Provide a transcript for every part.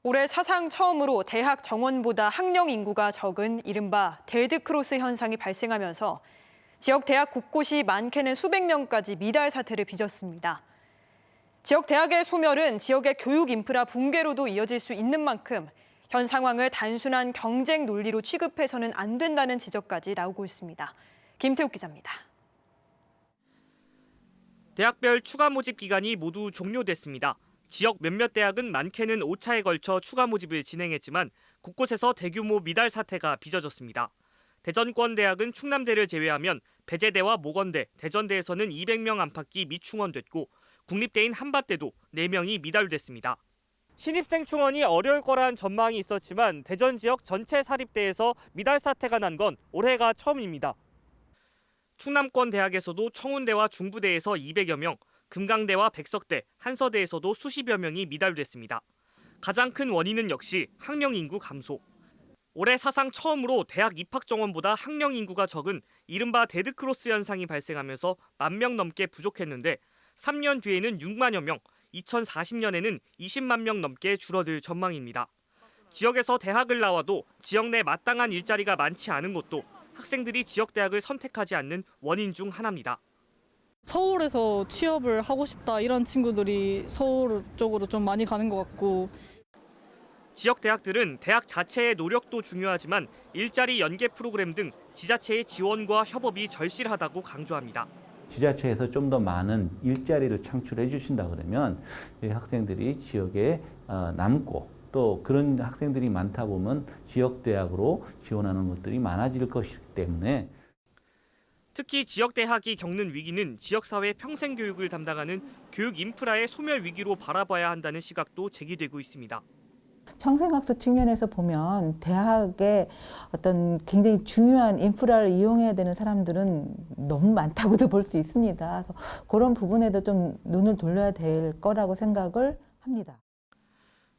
올해 사상 처음으로 대학 정원보다 학령 인구가 적은 이른바 데드크로스 현상이 발생하면서 지역 대학 곳곳이 많게는 수백 명까지 미달 사태를 빚었습니다. 지역 대학의 소멸은 지역의 교육 인프라 붕괴로도 이어질 수 있는 만큼 현 상황을 단순한 경쟁 논리로 취급해서는 안 된다는 지적까지 나오고 있습니다. 김태욱 기자입니다. 대학별 추가 모집 기간이 모두 종료됐습니다. 지역 몇몇 대학은 많게는 5차에 걸쳐 추가 모집을 진행했지만 곳곳에서 대규모 미달 사태가 빚어졌습니다. 대전권 대학은 충남대를 제외하면 배재대와 모건대, 대전대에서는 200명 안팎이 미충원됐고 국립대인 한밭대도 4명이 미달됐습니다. 신입생 충원이 어려울 거란 전망이 있었지만 대전 지역 전체 사립대에서 미달 사태가 난 건 올해가 처음입니다. 충남권 대학에서도 청운대와 중부대에서 200여 명, 금강대와 백석대, 한서대에서도 수십여 명이 미달됐습니다. 가장 큰 원인은 역시 학령 인구 감소. 올해 사상 처음으로 대학 입학 정원보다 학령 인구가 적은 이른바 데드크로스 현상이 발생하면서 10,000명 넘게 부족했는데 3년 뒤에는 6만여 명, 2040년에는 20만 명 넘게 줄어들 전망입니다. 지역에서 대학을 나와도 지역 내 마땅한 일자리가 많지 않은 것도 학생들이 지역 대학을 선택하지 않는 원인 중 하나입니다. 서울에서 취업을 하고 싶다 이런 친구들이 서울 쪽으로 좀 많이 가는 것 같고. 지역 대학들은 대학 자체의 노력도 중요하지만 일자리 연계 프로그램 등 지자체의 지원과 협업이 절실하다고 강조합니다. 지자체에서 좀 더 많은 일자리를 창출해 주신다 그러면 학생들이 지역에 남고 또 그런 학생들이 많다 보면 지역 대학으로 지원하는 것들이 많아질 것이기 때문에 특히 지역 대학이 겪는 위기는 지역사회 평생교육을 담당하는 교육 인프라의 소멸 위기로 바라봐야 한다는 시각도 제기되고 있습니다. 평생학습 측면에서 보면 대학의 어떤 굉장히 중요한 인프라를 이용해야 되는 사람들은 너무 많다고도 볼 수 있습니다. 그래서 그런 부분에도 좀 눈을 돌려야 될 거라고 생각을 합니다.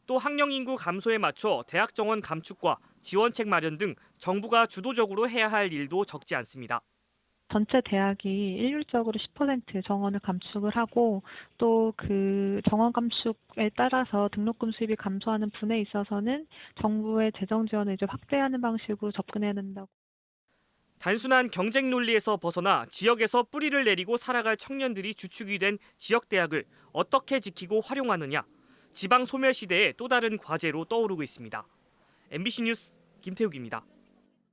또 학령 인구 감소에 맞춰 대학 정원 감축과 지원책 마련 등 정부가 주도적으로 해야 할 일도 적지 않습니다. 전체 대학이 일률적으로 10% 정원을 감축을 하고 또 그 정원 감축에 따라서 등록금 수입이 감소하는 분에 있어서는 정부의 재정 지원을 이제 확대하는 방식으로 접근해야 된다고. 단순한 경쟁 논리에서 벗어나 지역에서 뿌리를 내리고 살아갈 청년들이 주축이 된 지역 대학을 어떻게 지키고 활용하느냐, 지방 소멸 시대의 또 다른 과제로 떠오르고 있습니다. MBC 뉴스 김태욱입니다.